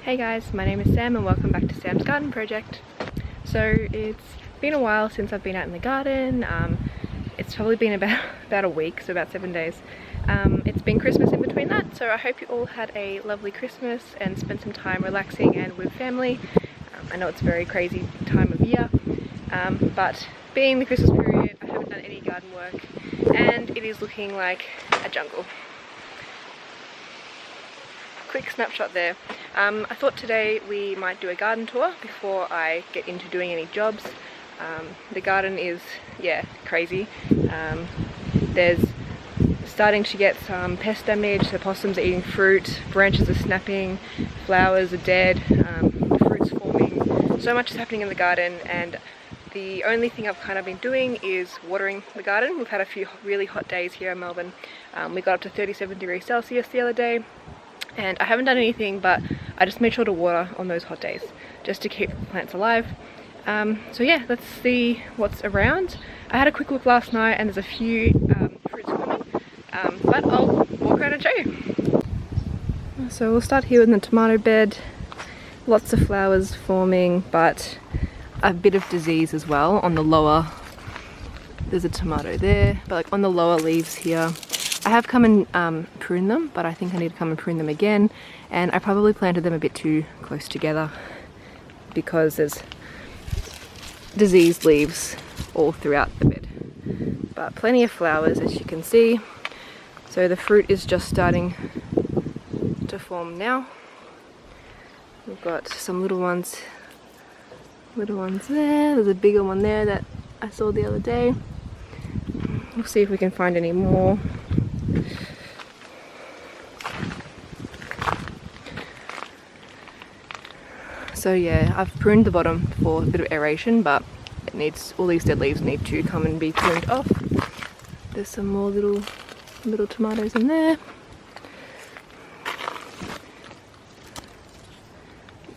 Hey guys, my name is Sam and welcome back to Sam's Garden Project. So it's been a while since I've been out in the garden. It's probably been about a week, so about 7 days. It's been Christmas in between that, so I hope you all had a lovely Christmas and spent some time relaxing and with family. I know it's a very crazy time of year, but being the Christmas period, I haven't done any garden work and it is looking like a jungle. Quick snapshot there. I thought today we might do a garden tour before I get into doing any jobs. The garden is, crazy. There's starting to get some pest damage, the possums are eating fruit, branches are snapping, flowers are dead, fruit's forming. So much is happening in the garden, and the only thing I've kind of been doing is watering the garden. We've had a few really hot days here in Melbourne. We got up to 37 degrees Celsius the other day. And I haven't done anything, but I just made sure to water on those hot days just to keep the plants alive. So yeah, let's see what's around. I had a quick look last night and there's a few fruits forming, but I'll walk around and show you. So we'll start here in the tomato bed. Lots of flowers forming, but a bit of disease as well on the lower. There's a tomato there, but like on the lower leaves here. I have come and pruned them, but I think I need to come and prune them again, and I probably planted them a bit too close together because there's diseased leaves all throughout the bed. But plenty of flowers, as you can see. So the fruit is just starting to form now. We've got some little ones there. There's a bigger one there that I saw the other day. We'll see if we can find any more. So yeah, I've pruned the bottom for a bit of aeration, but it needs, all these dead leaves need to come and be pruned off. There's some more little tomatoes in there.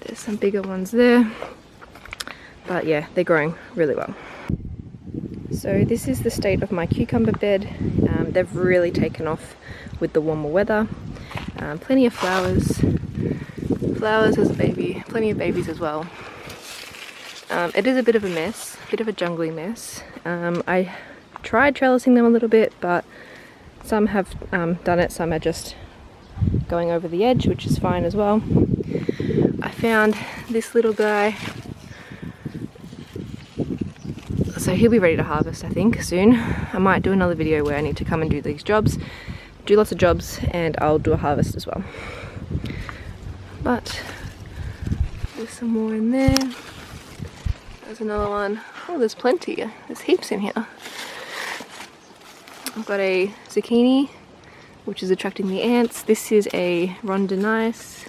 There's some bigger ones there. But yeah, they're growing really well. So this is the state of my cucumber bed. They've really taken off with the warmer weather. Plenty of flowers. Flowers as a baby, plenty of babies as well. It is a bit of a mess, a bit of a jungly mess. I tried trellising them a little bit, but some have done it, some are just going over the edge, which is fine as well. I found this little guy, so he'll be ready to harvest I think soon. I might do another video where I need to come and do these jobs, do lots of jobs, and I'll do a harvest as well. But there's some more in there. There's another one. Oh, there's plenty. There's heaps in here. I've got a zucchini, which is attracting the ants. This is a rondinise,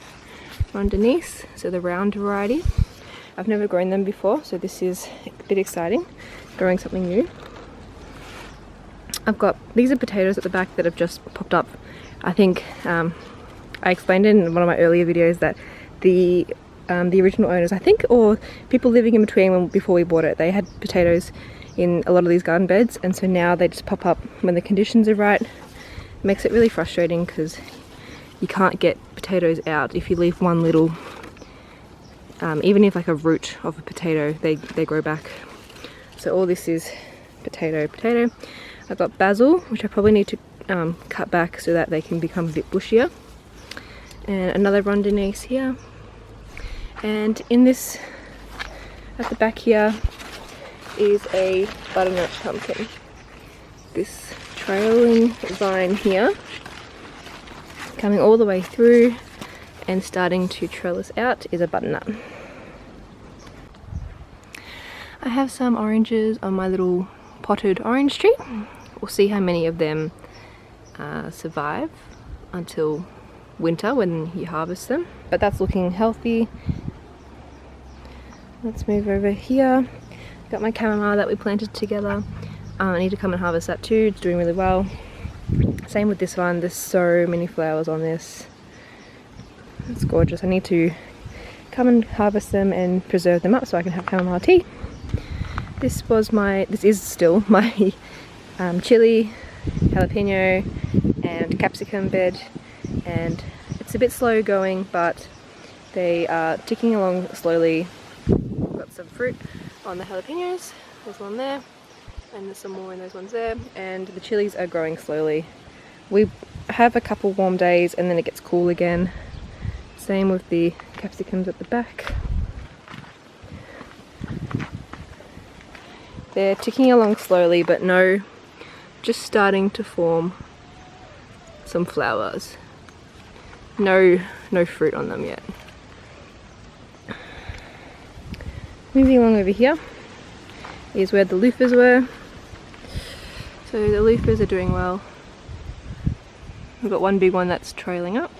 so the round variety. I've never grown them before, so this is a bit exciting, growing something new. I've got, these are potatoes at the back that have just popped up. I think I explained in one of my earlier videos that the original owners, I think, or people living in between before we bought it, they had potatoes in a lot of these garden beds, and so now they just pop up when the conditions are right. It makes it really frustrating because you can't get potatoes out if you leave one little, even if like a root of a potato, they grow back. So all this is potato. I've got basil, which I probably need to cut back so that they can become a bit bushier. And another rondinise here, and in this at the back here is a butternut pumpkin. This trailing vine here coming all the way through and starting to trellis out is a butternut. I have some oranges on my little potted orange tree. We'll see how many of them survive until winter when you harvest them, but that's looking healthy. Let's move over here. Got my chamomile that we planted together. I need to come and harvest that too. It's doing really well. Same with this one. There's so many flowers on this. It's gorgeous. I need to come and harvest them and preserve them up so I can have chamomile tea. This is still my chili, jalapeno and capsicum bed, and it's a bit slow going, but They are ticking along slowly. We've got some fruit on the jalapenos. There's one there, and there's some more in those ones there. And the chilies are growing slowly. We have a couple warm days and then it gets cool again. Same with the capsicums at the back. They're ticking along slowly, but just starting to form some flowers. No fruit on them yet. Moving along over here is where the loofahs were. So the loofahs are doing well. We've got one big one that's trailing up.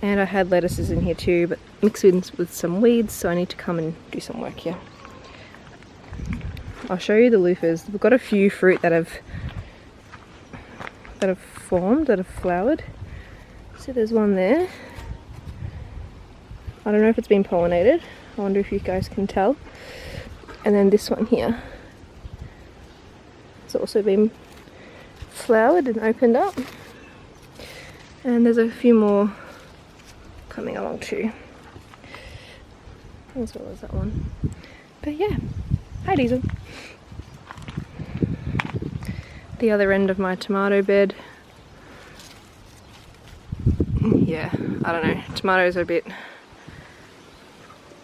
And I had lettuces in here too, but mixed with some weeds, so I need to come and do some work here. I'll show you the loofahs. We've got a few fruit that have formed, that have flowered. So there's one there. I don't know if it's been pollinated. I wonder if you guys can tell. And then this one here. It's also been flowered and opened up. And there's a few more coming along too, as well as that one. But yeah, hi Diesel. The other end of my tomato bed. Yeah, I don't know. Tomatoes are a bit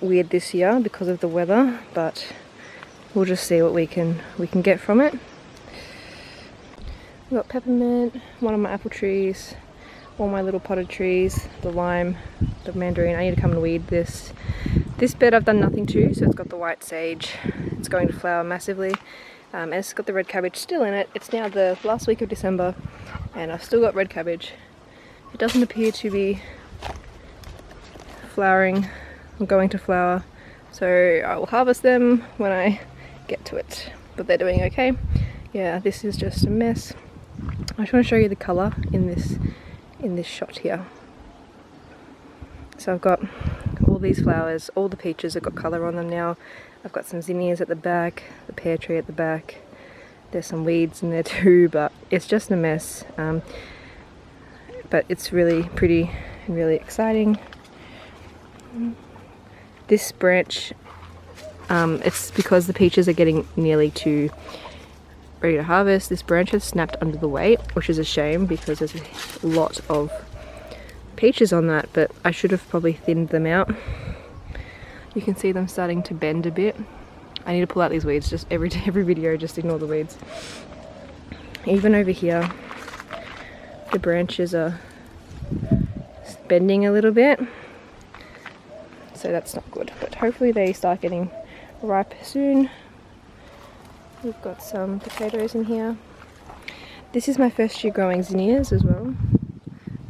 weird this year because of the weather, but we'll just see what we can get from it. We've got peppermint, one of my apple trees, all my little potted trees, the lime, the mandarin. I need to come and weed this. This bed I've done nothing to, so it's got the white sage. It's going to flower massively. And it's got the red cabbage still in it. It's now the last week of December and I've still got red cabbage. It doesn't appear to be flowering or going to flower, so I will harvest them when I get to it. But they're doing okay. Yeah, this is just a mess. I just want to show you the colour in this shot here. So I've got all these flowers, all the peaches have got colour on them now. I've got some zinnias at the back, the pear tree at the back. There's some weeds in there too, but it's just a mess. But it's really pretty and really exciting. This branch, it's because the peaches are getting nearly ready to harvest. This branch has snapped under the weight, which is a shame because there's a lot of peaches on that, but I should have probably thinned them out. You can see them starting to bend a bit. I need to pull out these weeds, just every video, just ignore the weeds. Even over here, the branches are bending a little bit, so that's not good, but hopefully they start getting ripe soon. We've got some potatoes in here. This is my first year growing zinnias as well.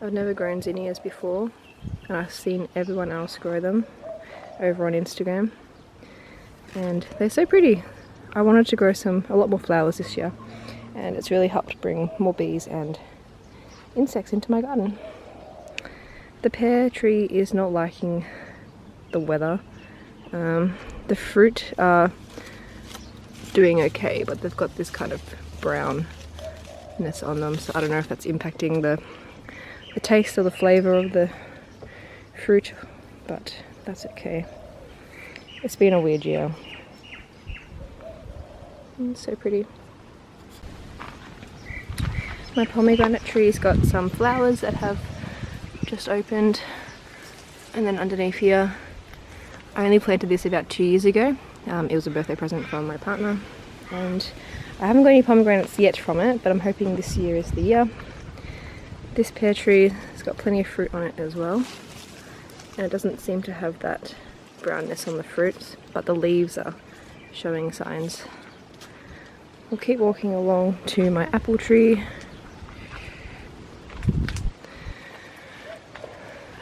I've never grown zinnias before, and I've seen everyone else grow them over on Instagram, and they're so pretty. I wanted to grow a lot more flowers this year, and it's really helped bring more bees and insects into my garden. The pear tree is not liking the weather. The fruit are doing okay, but they've got this kind of brownness on them, so I don't know if that's impacting the taste or the flavour of the fruit, but that's okay. It's been a weird year. It's so pretty. My pomegranate tree's got some flowers that have just opened, and then underneath here, I only planted this about 2 years ago. It was a birthday present from my partner, and I haven't got any pomegranates yet from it, but I'm hoping this year is the year. This pear tree has got plenty of fruit on it as well, and it doesn't seem to have that brownness on the fruits, but the leaves are showing signs. We'll keep walking along to my apple tree.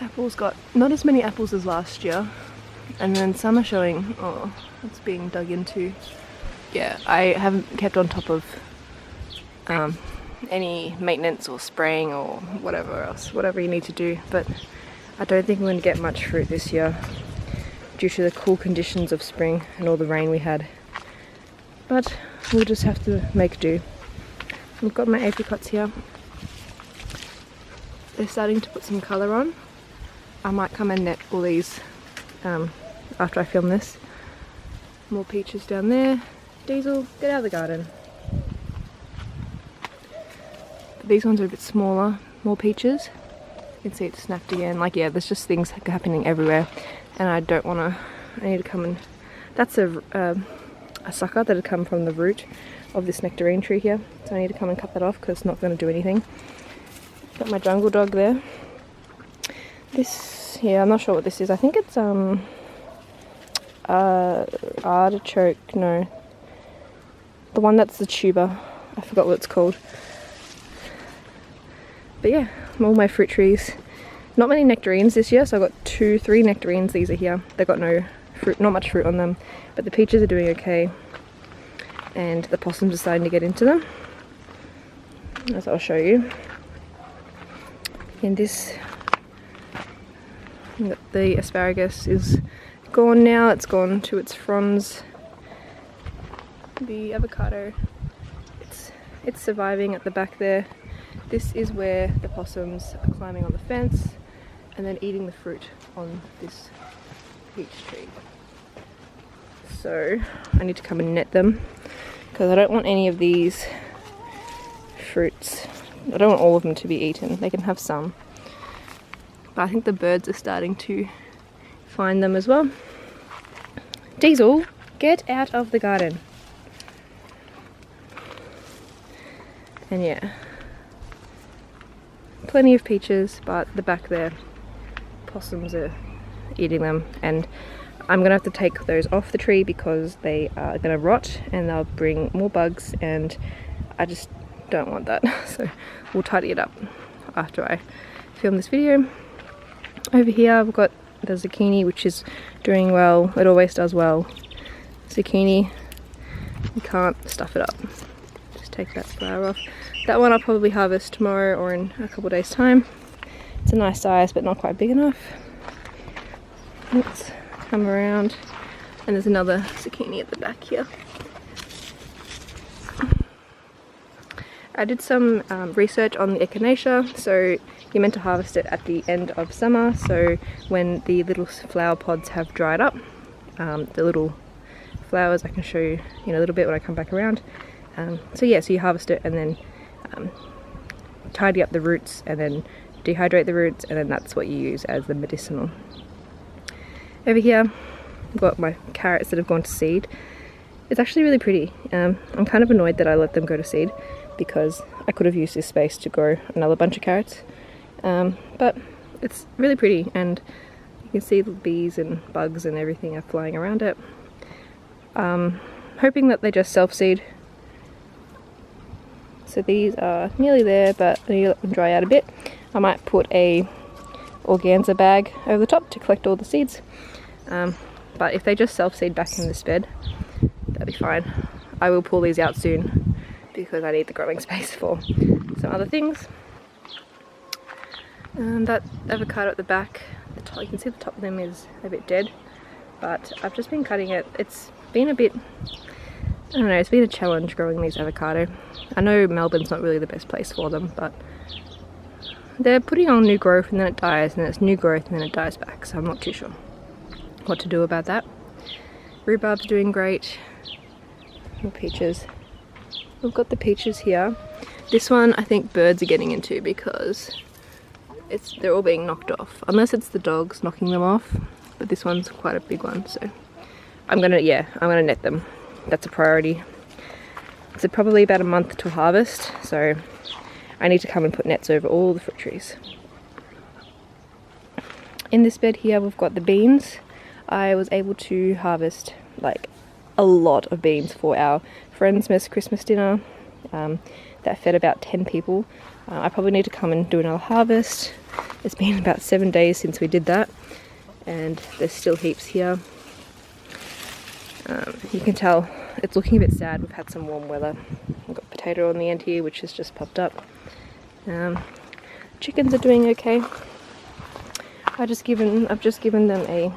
Apple's got not as many apples as last year, and then some are showing, oh, it's being dug into. Yeah, I haven't kept on top of any maintenance or spraying or whatever you need to do, but I don't think we're going to get much fruit this year due to the cool conditions of spring and all the rain we had. But we'll just have to make do. I've got my apricots here. They're starting to put some colour on. I might come and net all these after I film this. More peaches down there. Diesel, get out of the garden. These ones are a bit smaller, more peaches. You can see it's snapped again. Like, yeah, there's just things happening everywhere, and I don't want to. I need to come and. That's a sucker that had come from the root of this nectarine tree here, so I need to come and cut that off because it's not going to do anything. Got my jungle dog there. This, yeah, I'm not sure what this is. I think it's artichoke. No, the one that's the tuber. I forgot what it's called. But yeah, all my fruit trees. Not many nectarines this year, so I've got 3 nectarines. These are here. They've got no fruit, not much fruit on them, but the peaches are doing okay, and the possums are starting to get into them, as I'll show you. In this, the asparagus is gone now. It's gone to its fronds. The avocado, it's surviving at the back there. This is where the possums are climbing on the fence and then eating the fruit on this peach tree. So I need to come and net them because I don't want any of these fruits. I don't want all of them to be eaten. They can have some. But I think the birds are starting to find them as well. Diesel, get out of the garden. And yeah, plenty of peaches, but the back there, possums are eating them, and I'm gonna have to take those off the tree because they are gonna rot and they'll bring more bugs, and I just don't want that. So we'll tidy it up after I film this video. Over here I've got the zucchini, which is doing well. It always does well. Zucchini, you can't stuff it up. Just take that flower off. That one I'll probably harvest tomorrow or in a couple of days time. It's a nice size but not quite big enough. Let's come around, and there's another zucchini at the back here. I did some research on the echinacea. So you're meant to harvest it at the end of summer, so when the little flower pods have dried up, the little flowers, I can show you in a little bit when I come back around. So yeah, so you harvest it and then tidy up the roots and then dehydrate the roots, and then that's what you use as the medicinal. Over here I've got my carrots that have gone to seed. It's actually really pretty. I'm kind of annoyed that I let them go to seed because I could have used this space to grow another bunch of carrots. But it's really pretty, and you can see the bees and bugs and everything are flying around it. Hoping that they just self-seed. So these are nearly there, but I need to let them dry out a bit. I might put a organza bag over the top to collect all the seeds. But if they just self-seed back in this bed, that'll be fine. I will pull these out soon because I need the growing space for some other things. That avocado at the back, you can see the top of them is a bit dead, but I've just been cutting it. It's been a bit, I don't know, it's been a challenge growing these avocado. I know Melbourne's not really the best place for them, but they're putting on new growth and then it dies, and then it's new growth and then it dies back, so I'm not too sure what to do about that. Rhubarb's doing great. More peaches. We've got the peaches here. This one I think birds are getting into because they're all being knocked off, unless it's the dogs knocking them off, but this one's quite a big one, so I'm gonna net them. That's a priority. It's probably about a month to harvest, so I need to come and put nets over all the fruit trees. In this bed here we've got the beans. I was able to harvest like a lot of beans for our friend's Christmas dinner that fed about 10 people. I probably need to come and do another harvest. It's been about 7 days since we did that, and there's still heaps here. You can tell it's looking a bit sad. We've had some warm weather. We've got potato on the end here, which has just popped up. Chickens are doing okay. I've just given them a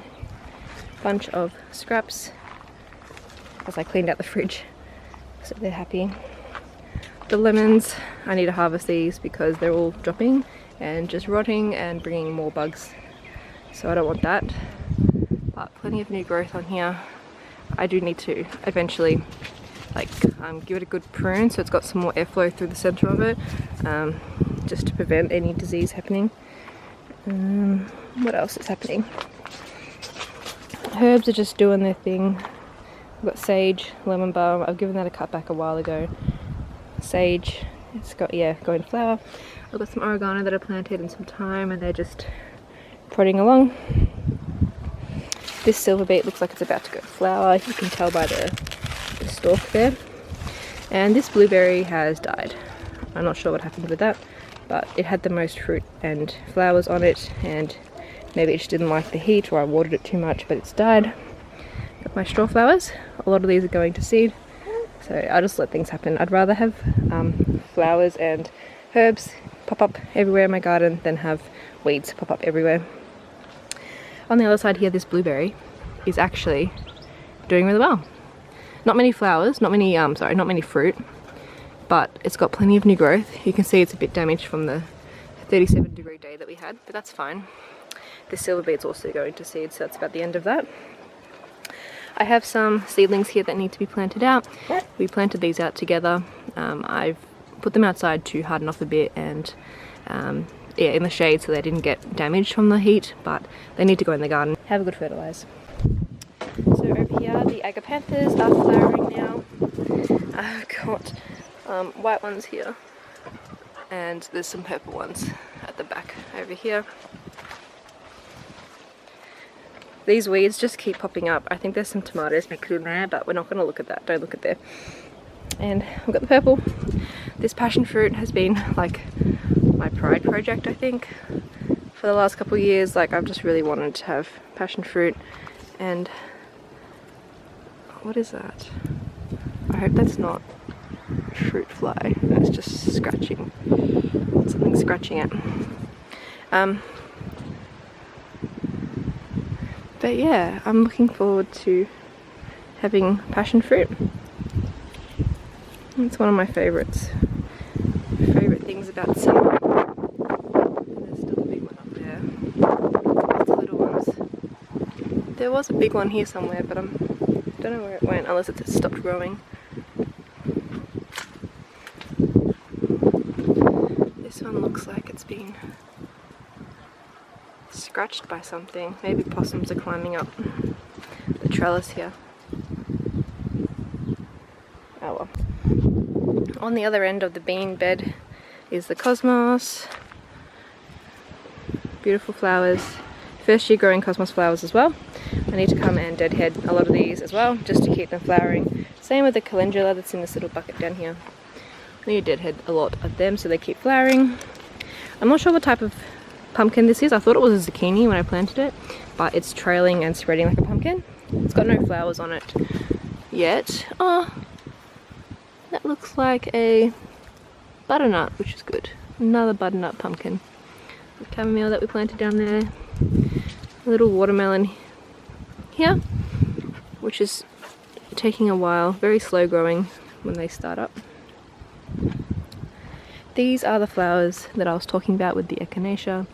bunch of scraps as I cleaned out the fridge, so they're happy. The lemons, I need to harvest these because they're all dropping and just rotting and bringing more bugs so I don't want that. But plenty of new growth on here. I do need to eventually give it a good prune so it's got some more airflow through the center of it, just to prevent any disease happening. What else is happening? Herbs are just doing their thing. I've got sage, lemon balm. I've given that a cut back a while ago. Sage, it's got, yeah, going to flower. I've got some oregano that I planted and some thyme, and they're just prodding along. This silver beet looks like it's about to go to flower. You can tell by the stalk there. And this blueberry has died. I'm not sure what happened with that, but it had the most fruit and flowers on it, and maybe it just didn't like the heat, or I watered it too much, but it's died. Got my straw flowers. A lot of these are going to seed, so I'll just let things happen. I'd rather have flowers and herbs pop up everywhere in my garden than have weeds pop up everywhere. On the other side here, this blueberry is actually doing really well. Not many flowers, not many fruit, but it's got plenty of new growth. You can see it's a bit damaged from the 37-degree day that we had, but that's fine. The silver beet's also going to seed, so that's about the end of that. I have some seedlings here that need to be planted out. We planted these out together. I've put them outside to harden off a bit and yeah, in the shade so they didn't get damaged from the heat, but they need to go in the garden. Have a good fertilize. So over here, the agapanthus are flowering now. I've got white ones here, and there's some purple ones at the back over here. These weeds just keep popping up. I think there's some tomatoes mixed in there, but we're not going to look at that. Don't look at there. And I've got the purple. This passion fruit has been like my pride project, I think, for the last couple of years. Like, I've just really wanted to have passion fruit. And what is that? I hope that's not fruit fly. That's just scratching. Something scratching it. But yeah, I'm looking forward to having passion fruit. It's one of my favourite things about summer. There's still a big one up there. Lots of little ones. There was a big one here somewhere, but I don't know where it went, unless it's stopped growing. This one looks like it's been scratched by something. Maybe possums are climbing up the trellis here. Oh well. On the other end of the bean bed is the cosmos. Beautiful flowers. First year growing cosmos flowers as well. I need to come and deadhead a lot of these as well, just to keep them flowering. Same with the calendula that's in this little bucket down here. I need to deadhead a lot of them so they keep flowering. I'm not sure what type of pumpkin this is. I thought it was a zucchini when I planted it, but it's trailing and spreading like a pumpkin. It's got no flowers on it yet. Oh, that looks like a butternut, which is good. Another butternut pumpkin. The chamomile that we planted down there. A little watermelon here, which is taking a while. Very slow growing when they start up. These are the flowers that I was talking about with the echinacea.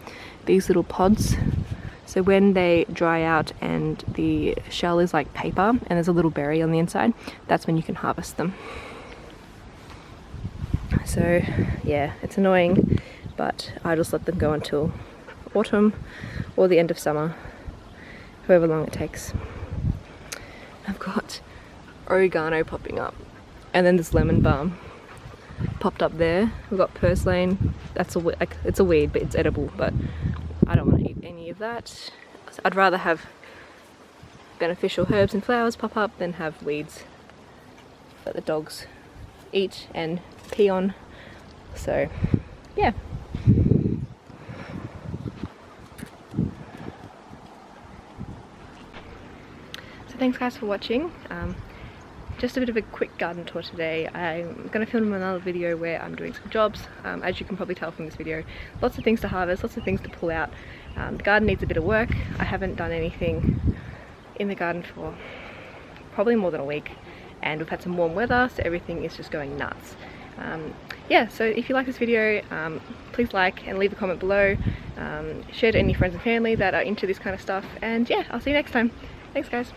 These little pods. So when they dry out and the shell is like paper and there's a little berry on the inside, that's when you can harvest them. So yeah, it's annoying, but I just let them go until autumn or the end of summer, however long it takes. I've got oregano popping up, and then this lemon balm popped up there. We've got purslane. That's it's a weed, but it's edible, but I don't want to eat any of that. I'd rather have beneficial herbs and flowers pop up than have weeds that the dogs eat and pee on. So yeah. So thanks guys for watching. Just a bit of a quick garden tour today. I'm going to film another video where I'm doing some jobs. As you can probably tell from this video, lots of things to harvest, lots of things to pull out. The garden needs a bit of work. I haven't done anything in the garden for probably more than a week, and we've had some warm weather, so everything is just going nuts. yeah, so if you like this video, please like and leave a comment below. Share to any friends and family that are into this kind of stuff, and yeah, I'll see you next time. Thanks guys.